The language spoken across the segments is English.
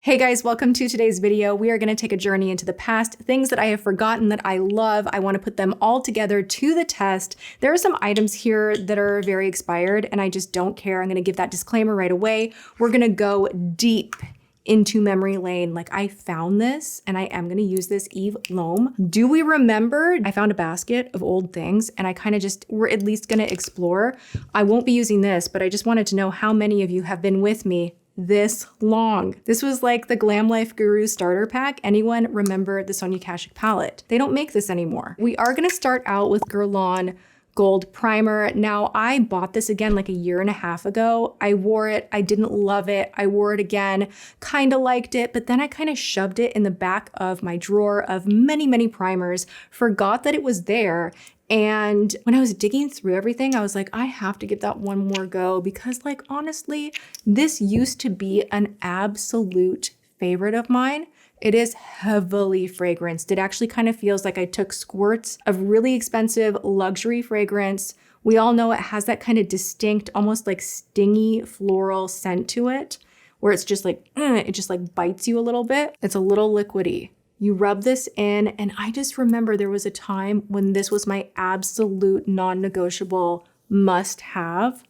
Hey guys, welcome to today's video. We are going to take a journey into the past, things that I have forgotten that I love. I want to put them all together to the test. There are some items here that are very expired and I just don't care. I'm going to give that disclaimer right away. We're going to go deep into memory lane. Like I found this and I am going to use this LOM. Do we remember? I found a basket of old things and I kind of just, we're at least going to explore. I won't be using this, but I just wanted to know how many of you have been with me this long. This was like the Glam Life Guru starter pack. Anyone remember the Sonia Kashuk palette? They don't make this anymore. We are going to start out with Guerlain Gold Primer. Now, I bought this again like a year and a half ago. I wore it. I didn't love it. I wore it again, kind of liked it, but then I kind of shoved it in the back of my drawer of many, many primers, forgot that it was there. And when I was digging through everything, I was like, I have to give that one more go because like, honestly, this used to be an absolute favorite of mine. It is heavily fragranced. It actually kind of feels like I took squirts of really expensive luxury fragrance. We all know it has that kind of distinct, almost like stingy floral scent to it, where it's just like, it just like bites you a little bit. It's a little liquidy. You rub this in, and I just remember there was a time when this was my absolute non-negotiable must-have.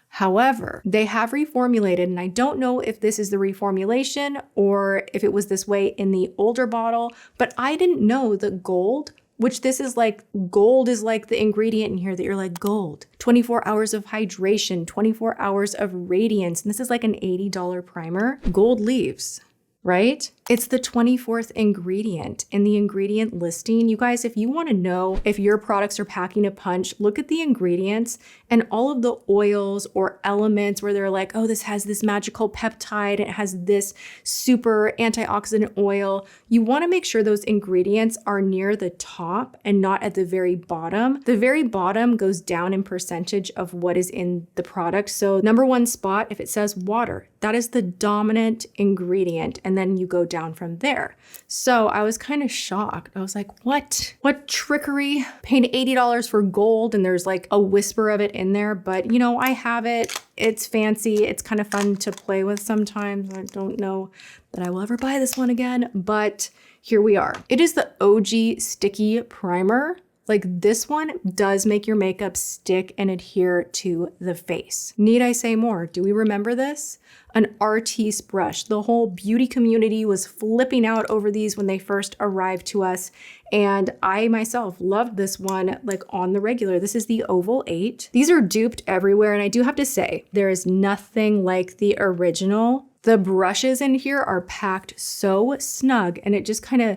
However, they have reformulated, and I don't know if this is the reformulation or if it was this way in the older bottle, but I didn't know that gold, which this is like, gold is like the ingredient in here that you're like, gold. 24 hours of hydration, 24 hours of radiance, and this is like an $80 primer. Gold leaves, right? It's the 24th ingredient in the ingredient listing. You guys, if you want to know if your products are packing a punch, look at the ingredients and all of the oils or elements where they're like, oh, this has this magical peptide, it has this super antioxidant oil. You want to make sure those ingredients are near the top and not at the very bottom. The very bottom goes down in percentage of what is in the product. So number one spot, if it says water, that is the dominant ingredient. And then you go down from there. So I was kind of shocked. I was like, what? What trickery? Paying $80 for gold and there's like a whisper of it in there, but you know, I have it. It's fancy. It's kind of fun to play with sometimes. I don't know that I will ever buy this one again, but here we are. It is the OG sticky primer. Like this one does make your makeup stick and adhere to the face. Need I say more? Do we remember this? An Artis brush. The whole beauty community was flipping out over these when they first arrived to us. And I myself loved this one like on the regular. This is the Oval 8. These are duped everywhere. And I do have to say, there is nothing like the original. The brushes in here are packed so snug and it just kind of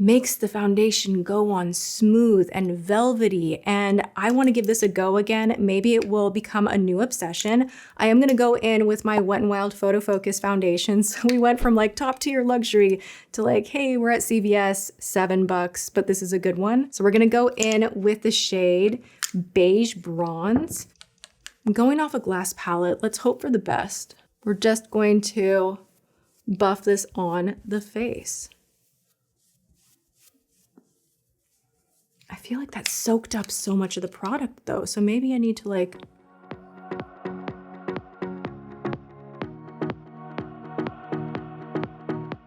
makes the foundation go on smooth and velvety. And I want to give this a go again. Maybe it will become a new obsession. I am going to go in with my Wet n Wild Photofocus foundations. We went from like top tier luxury to like, hey, we're at CVS, $7, but this is a good one. So we're going to go in with the shade Beige Bronze. I'm going off a glass palette. Let's hope for the best. We're just going to buff this on the face. I feel like that soaked up so much of the product though, so maybe I need to like...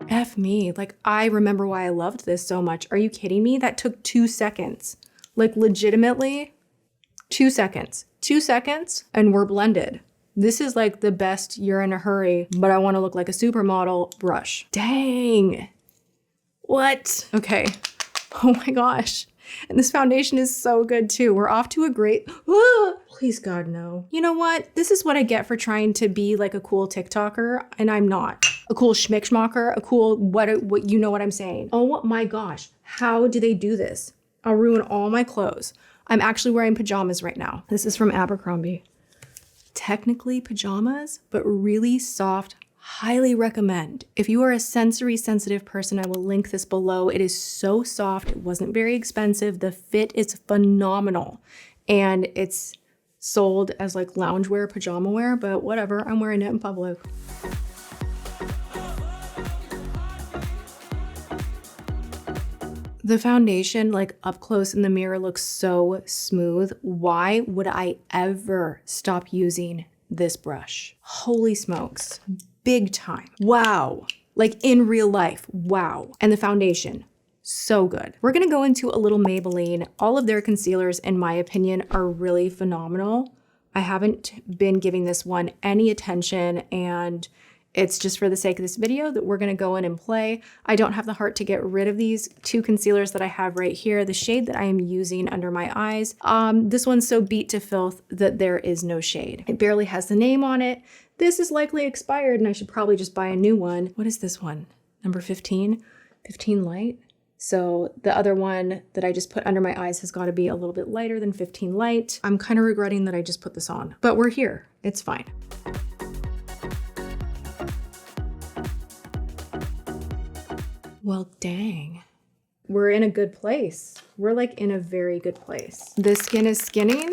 F me, like I remember why I loved this so much. Are you kidding me? That took 2 seconds. Like legitimately, 2 seconds. 2 seconds and we're blended. This is like the best you're in a hurry, but I want to look like a supermodel brush. Dang. What? Okay. Oh my gosh. And this foundation is so good too. We're off to a great, please God, no. You know what? This is what I get for trying to be like a cool TikToker and I'm not. A cool schmickschmacker, a cool, what you know what I'm saying. Oh my gosh, how do they do this? I'll ruin all my clothes. I'm actually wearing pajamas right now. This is from Abercrombie. Technically pajamas, but really soft. Highly recommend. If you are a sensory sensitive person, I will link this below. It is so soft. It wasn't very expensive. The fit is phenomenal. And it's sold as like loungewear, pajama wear, but whatever, I'm wearing it in public. The foundation, like up close in the mirror, looks so smooth. Why would I ever stop using this brush? Holy smokes. Big time. Wow. Like in real life, wow. And the foundation, so good. We're gonna go into a little Maybelline. All of their concealers, in my opinion, are really phenomenal. I haven't been giving this one any attention, and it's just for the sake of this video that we're gonna go in and play. I don't have the heart to get rid of these two concealers that I have right here. The shade that I am using under my eyes, this one's so beat to filth that there is no shade. It barely has the name on it. This is likely expired and I should probably just buy a new one. What is this one? Number 15? 15 light? So the other one that I just put under my eyes has got to be a little bit lighter than 15 light. I'm kind of regretting that I just put this on, but we're here. It's fine. Well, dang. We're in a good place. We're like in a very good place. The skin is skinning.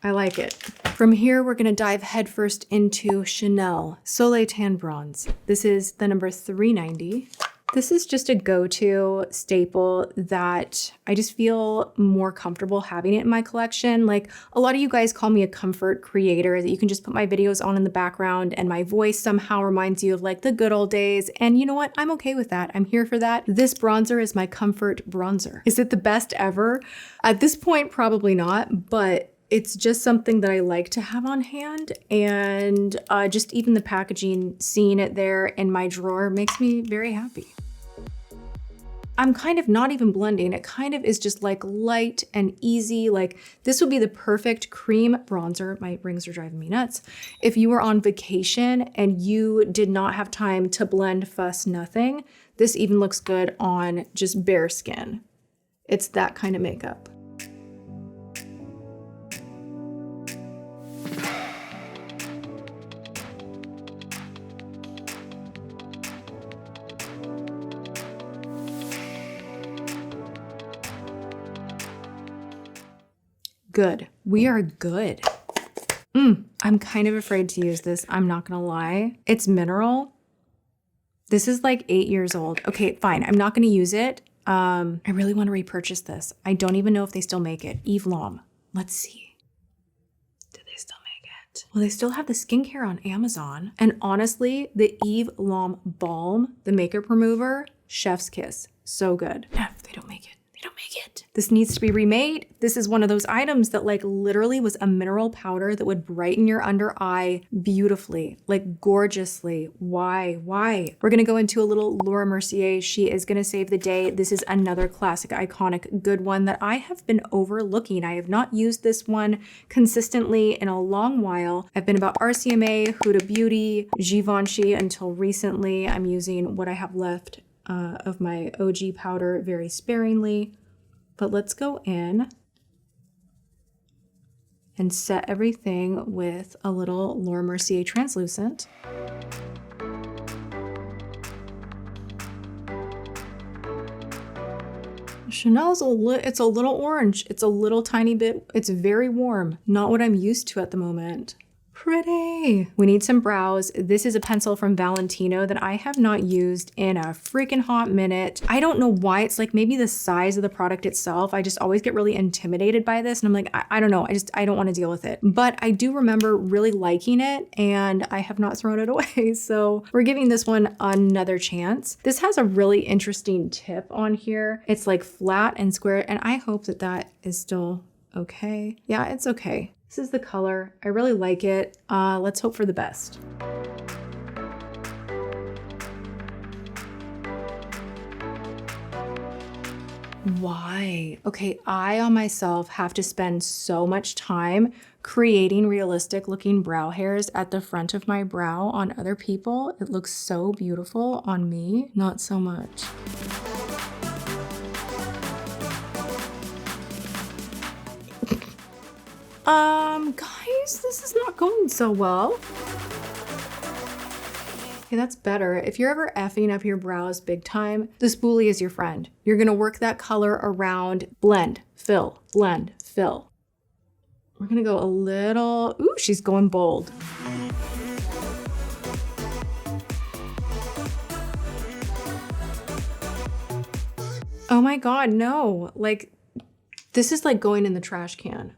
I like it. From here, we're gonna dive headfirst into Chanel Soleil Tan Bronze. This is the number 390. This is just a go-to staple that I just feel more comfortable having it in my collection. Like, a lot of you guys call me a comfort creator, that you can just put my videos on in the background and my voice somehow reminds you of like the good old days. And you know what? I'm okay with that. I'm here for that. This bronzer is my comfort bronzer. Is it the best ever? At this point, probably not, but it's just something that I like to have on hand, and just even the packaging, seeing it there in my drawer makes me very happy. I'm kind of not even blending. It kind of is just like light and easy. Like, this would be the perfect cream bronzer. My rings are driving me nuts. If you were on vacation and you did not have time to blend, fuss, nothing, this even looks good on just bare skin. It's that kind of makeup. Good. We are good. I'm kind of afraid to use this. I'm not gonna lie. It's mineral. This is like 8 years old. Okay, fine. I'm not gonna use it. I really want to repurchase this. I don't even know if they still make it. LOM. Let's see. Do they still make it? Well, they still have the skincare on Amazon. And honestly, the LOM Balm, the makeup remover, chef's kiss. So good. If they don't make it. They don't make it. This needs to be remade. This is one of those items that like literally was a mineral powder that would brighten your under eye beautifully, like gorgeously. Why? We're gonna go into a little Laura Mercier. She is gonna save the day. This is another classic, iconic, good one that I have been overlooking. I have not used this one consistently in a long while. I've been about RCMA, Huda Beauty, Givenchy until recently. I'm using what I have left of my OG powder very sparingly, but let's go in and set everything with a little Laura Mercier translucent. Chanel's it's a little orange. It's a little tiny bit, it's very warm. Not what I'm used to at the moment. Pretty. We need some brows. This is a pencil from Valentino that I have not used in a freaking hot minute. I don't know why. It's like maybe the size of the product itself. I just always get really intimidated by this. And I'm like, I don't know. I don't want to deal with it. But I do remember really liking it and I have not thrown it away. So we're giving this one another chance. This has a really interesting tip on here. It's like flat and square. And I hope that that is still okay. Yeah, it's okay. This is the color. I really like it. Let's hope for the best. Why? Okay, I on myself have to spend so much time creating realistic looking brow hairs at the front of my brow on other people. It looks so beautiful on me, not so much. Guys, this is not going so well. Okay, that's better. If you're ever effing up your brows big time, the spoolie is your friend. You're gonna work that color around, blend, fill, blend, fill. We're gonna go a little, ooh, she's going bold. Oh my God, no. Like, this is like going in the trash can.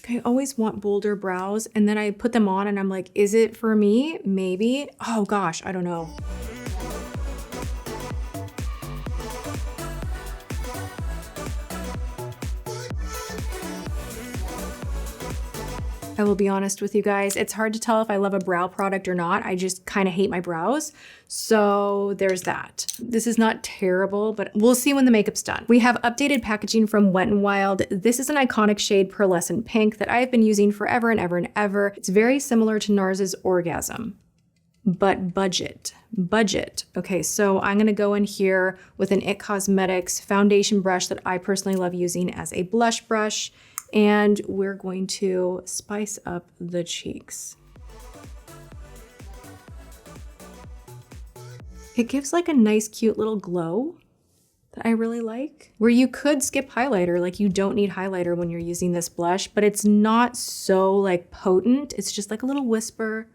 I always want bolder brows and then I put them on and I'm like, is it for me? Maybe. Oh gosh, I don't know. I will be honest with you guys, it's hard to tell if I love a brow product or not. I just kind of hate my brows. So there's that. This is not terrible, but we'll see when the makeup's done. We have updated packaging from Wet n Wild. This is an iconic shade Pearlescent Pink that I've been using forever and ever and ever. It's very similar to NARS's Orgasm, but budget. Okay, so I'm gonna go in here with an IT Cosmetics foundation brush that I personally love using as a blush brush. And we're going to spice up the cheeks. It gives like a nice, cute little glow that I really like. Where you could skip highlighter, like you don't need highlighter when you're using this blush, but it's not so like potent. It's just like a little whisper,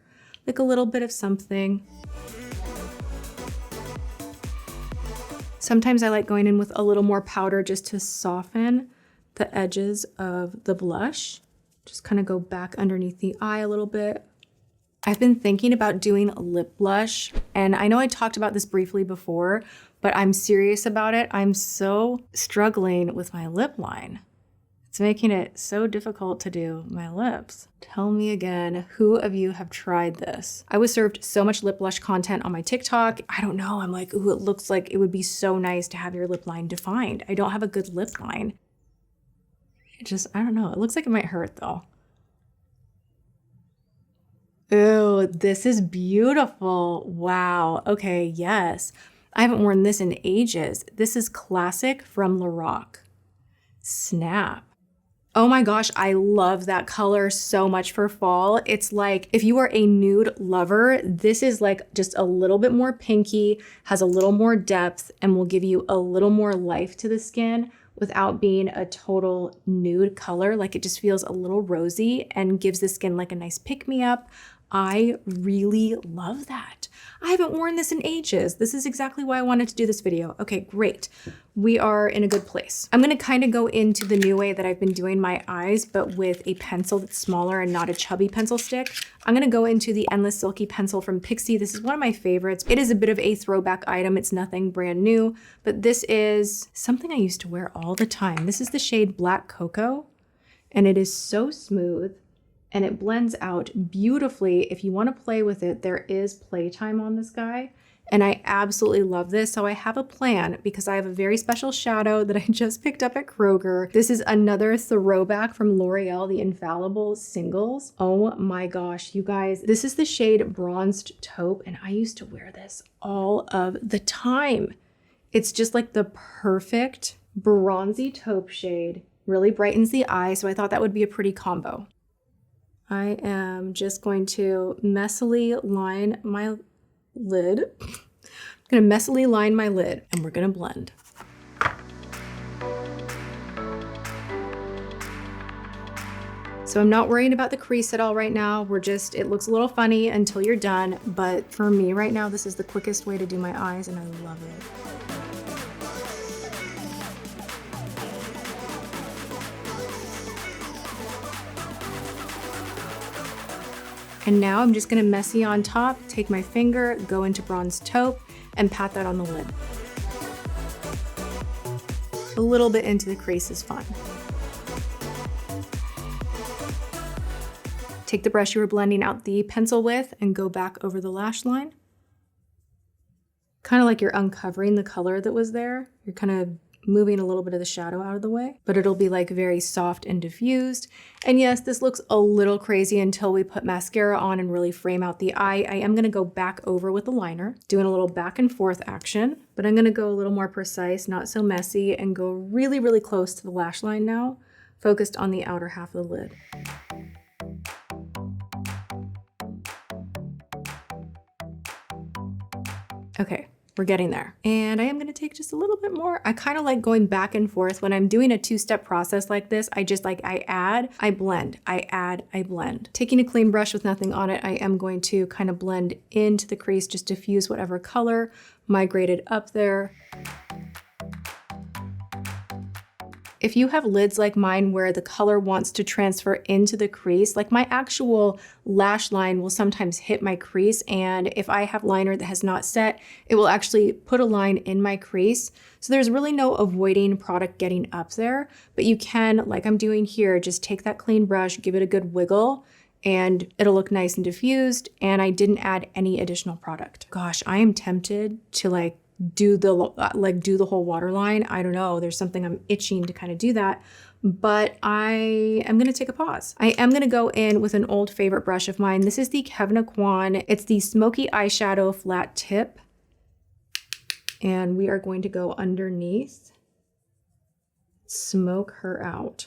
like a little bit of something. Sometimes I like going in with a little more powder just to soften the edges of the blush. Just kind of go back underneath the eye a little bit. I've been thinking about doing a lip blush, and I know I talked about this briefly before, but I'm serious about it. I'm so struggling with my lip line. It's making it so difficult to do my lips. Tell me again, who of you have tried this? I was served so much lip blush content on my TikTok. I don't know, I'm like, ooh, it looks like it would be so nice to have your lip line defined. I don't have a good lip line. I don't know. It looks like it might hurt though. Ooh, this is beautiful. Wow. Okay, yes. I haven't worn this in ages. This is Classic from Lorac. Snap. Oh my gosh, I love that color so much for fall. It's like, if you are a nude lover, this is like just a little bit more pinky, has a little more depth, and will give you a little more life to the skin without being a total nude color. Like it just feels a little rosy and gives the skin like a nice pick-me-up. I really love that. I haven't worn this in ages. This is exactly why I wanted to do this video. Okay, great. We are in a good place. I'm gonna kind of go into the new way that I've been doing my eyes, but with a pencil that's smaller and not a chubby pencil stick. I'm gonna go into the Endless Silky pencil from Pixi. This is one of my favorites. It is a bit of a throwback item. It's nothing brand new, but this is something I used to wear all the time. This is the shade Black Cocoa, and it is so smooth. And it blends out beautifully. If you want to play with it, there is playtime on this guy. And I absolutely love this. So I have a plan because I have a very special shadow that I just picked up at Kroger. This is another throwback from L'Oreal, the Infallible singles. Oh my gosh, you guys. This is the shade Bronzed Taupe, and I used to wear this all of the time. It's just like the perfect bronzy taupe shade. Really brightens the eye, so I thought that would be a pretty combo. I am just going to messily line my lid. I'm gonna messily line my lid and we're gonna blend. So I'm not worrying about the crease at all right now. It looks a little funny until you're done, but for me right now, this is the quickest way to do my eyes and I love it. And now I'm just gonna messy on top, take my finger, go into Bronze Taupe, and pat that on the lid. A little bit into the crease is fine. Take the brush you were blending out the pencil with and go back over the lash line. Kind of like you're uncovering the color that was there. You're kind of moving a little bit of the shadow out of the way, but it'll be like very soft and diffused. And yes, this looks a little crazy until we put mascara on and really frame out the eye. I am gonna go back over with the liner, doing a little back and forth action, but I'm gonna go a little more precise, not so messy, and go really, really close to the lash line now, focused on the outer half of the lid. Okay. We're getting there. And I am gonna take just a little bit more. I kind of like going back and forth. When I'm doing a two-step process like this, I add, I blend, I add, I blend. Taking a clean brush with nothing on it, I am going to kind of blend into the crease, just diffuse whatever color migrated up there. If you have lids like mine where the color wants to transfer into the crease, like my actual lash line will sometimes hit my crease, and if I have liner that has not set, it will actually put a line in my crease. So there's really no avoiding product getting up there, but you can, like I'm doing here, just take that clean brush, give it a good wiggle, and it'll look nice and diffused, and I didn't add any additional product. Gosh, I am tempted to do the whole waterline. I don't know, there's something I'm itching to kind of do that, but I am gonna take a pause. I am gonna go in with an old favorite brush of mine. This is the Kevin Aucoin. It's the Smoky Eyeshadow Flat Tip. And we are going to go underneath, smoke her out.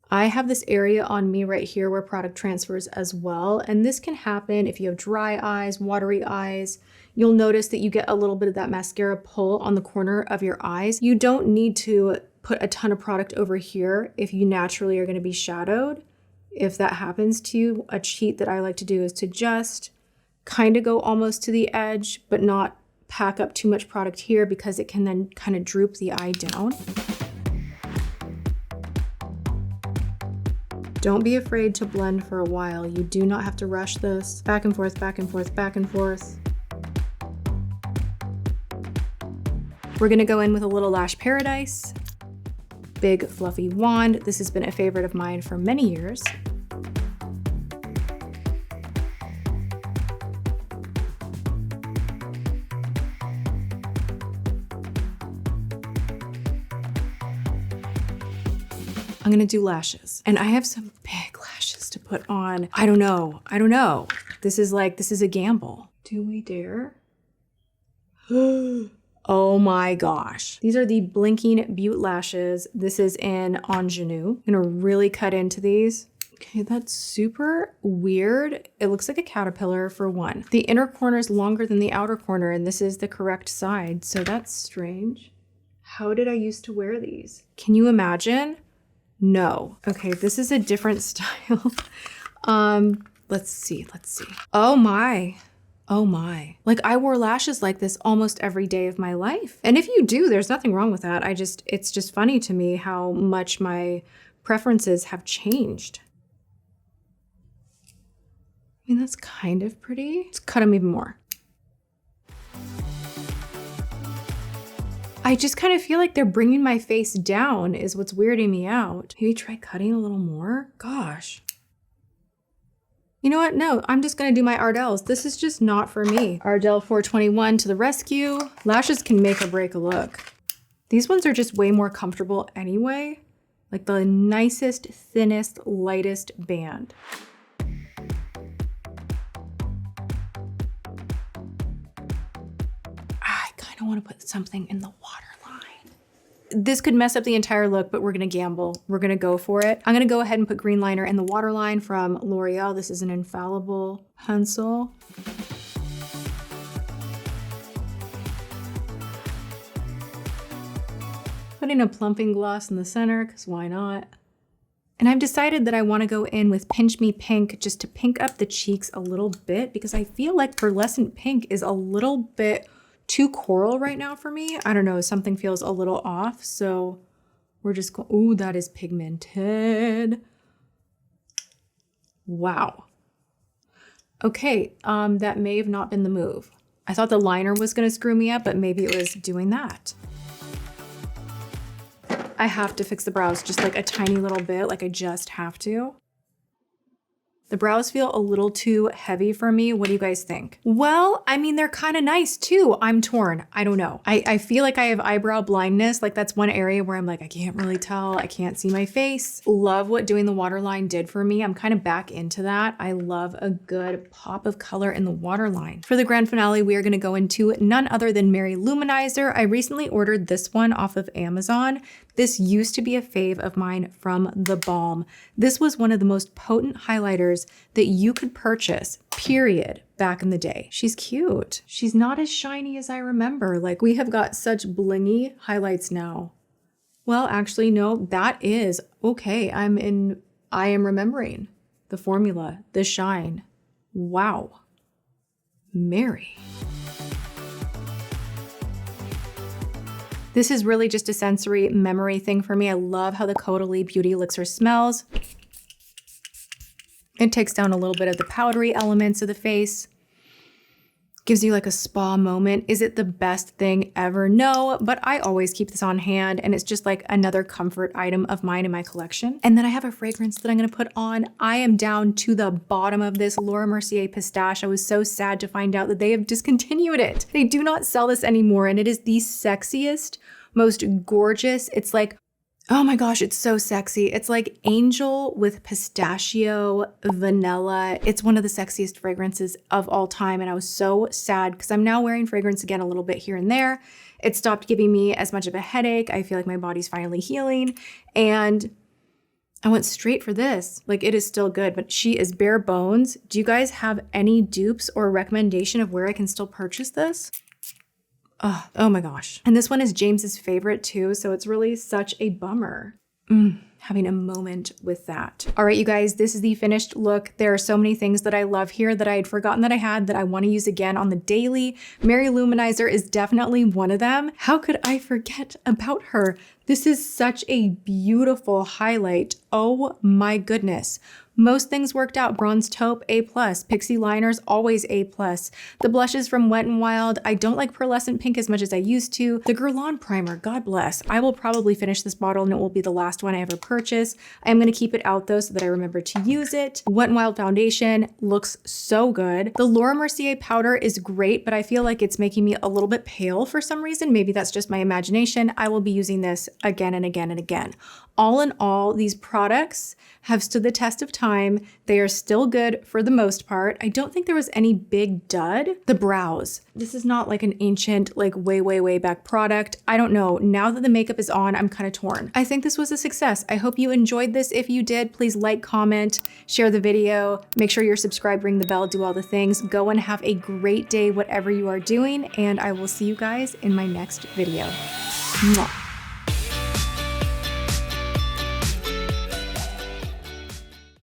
I have this area on me right here where product transfers as well. And this can happen if you have dry eyes, watery eyes. You'll notice that you get a little bit of that mascara pull on the corner of your eyes. You don't need to put a ton of product over here if you naturally are going to be shadowed. If that happens to you, a cheat that I like to do is to just kind of go almost to the edge, but not pack up too much product here because it can then kind of droop the eye down. Don't be afraid to blend for a while. You do not have to rush this. Back and forth, back and forth, back and forth. We're gonna go in with a little Lash Paradise. Big fluffy wand. This has been a favorite of mine for many years. I'm gonna do lashes, and I have some big lashes to put on. I don't know. This is a gamble. Do we dare? Oh my gosh. These are the Blinking Butte lashes. This is in Ingenue. I'm gonna really cut into these. Okay, that's super weird. It looks like a caterpillar for one. The inner corner is longer than the outer corner, and this is the correct side, so that's strange. How did I used to wear these? Can you imagine? No. Okay, this is a different style. Let's see. Oh my. Like I wore lashes like this almost every day of my life. And if you do, there's nothing wrong with that. It's just funny to me how much my preferences have changed. I mean, that's kind of pretty. Let's cut them even more. I just kind of feel like they're bringing my face down is what's weirding me out. Maybe try cutting a little more? Gosh. You know what? No, I'm just gonna do my Ardell's. This is just not for me. Ardell 421 to the rescue. Lashes can make or break a look. These ones are just way more comfortable anyway. Like the nicest, thinnest, lightest band. I kind of want to put something in the waterline. This could mess up the entire look, but we're gonna gamble. We're gonna go for it. I'm gonna go ahead and put green liner in the waterline from L'Oreal. This is an Infallible pencil. Putting a plumping gloss in the center, because why not? And I've decided that I want to go in with Pinch Me Pink just to pink up the cheeks a little bit, because I feel like Pearlescent Pink is a little bit too coral right now for me. I don't know, something feels a little off, so we're just going, ooh, that is pigmented. Wow. Okay, that may have not been the move. I thought the liner was gonna screw me up, but maybe it was doing that. I have to fix the brows just like a tiny little bit, like I just have to. The brows feel a little too heavy for me. What do you guys think? Well, I mean, they're kind of nice too. I'm torn. I don't know. I feel like I have eyebrow blindness. Like that's one area where I'm like, I can't really tell. I can't see my face. Love what doing the waterline did for me. I'm kind of back into that. I love a good pop of color in the waterline. For the grand finale, we are going to go into none other than Mary Luminizer. I recently ordered this one off of Amazon. This used to be a fave of mine from the Balm. This was one of the most potent highlighters that you could purchase, period, back in the day. She's cute. She's not as shiny as I remember. Like, we have got such blingy highlights now. Well, actually, no, that is okay. I am remembering the formula, the shine. Wow. Mary. This is really just a sensory memory thing for me. I love how the Caudalie Beauty Elixir smells. It takes down a little bit of the powdery elements of the face. Gives you like a spa moment. Is it the best thing ever? No, but I always keep this on hand and it's just like another comfort item of mine in my collection. And then I have a fragrance that I'm gonna put on. I am down to the bottom of this Laura Mercier Pistache. I was so sad to find out that they have discontinued it. They do not sell this anymore and it is the sexiest, most gorgeous. It's like, oh my gosh, it's so sexy. It's like angel with pistachio, vanilla. It's one of the sexiest fragrances of all time. And I was so sad because I'm now wearing fragrance again a little bit here and there. It stopped giving me as much of a headache. I feel like my body's finally healing. And I went straight for this. Like it is still good, but she is bare bones. Do you guys have any dupes or recommendation of where I can still purchase this? Oh my gosh. And this one is James's favorite too, so it's really such a bummer. Having a moment with that. All right, you guys, this is the finished look. There are so many things that I love here that I had forgotten that I had that I want to use again on the daily. Mary Luminizer is definitely one of them. How could I forget about her? This is such a beautiful highlight. Oh my goodness. Most things worked out. Bronze Taupe, A+. Pixi liners, always A+. The blushes from Wet n Wild. I don't like Pearlescent Pink as much as I used to. The Guerlain primer, God bless. I will probably finish this bottle and it will be the last one I ever purchase. I am going to keep it out though so that I remember to use it. Wet n Wild foundation looks so good. The Laura Mercier powder is great, but I feel like it's making me a little bit pale for some reason. Maybe that's just my imagination. I will be using this again and again and again. All in all, these products have stood the test of time. They are still good for the most part. I don't think there was any big dud. The brows. This is not like an ancient, like way back product. I don't know. Now that the makeup is on, I'm kind of torn. I think this was a success. I hope you enjoyed this. If you did, please like, comment, share the video. Make sure you're subscribed, ring the bell, do all the things. Go and have a great day, whatever you are doing. And I will see you guys in my next video. Mwah.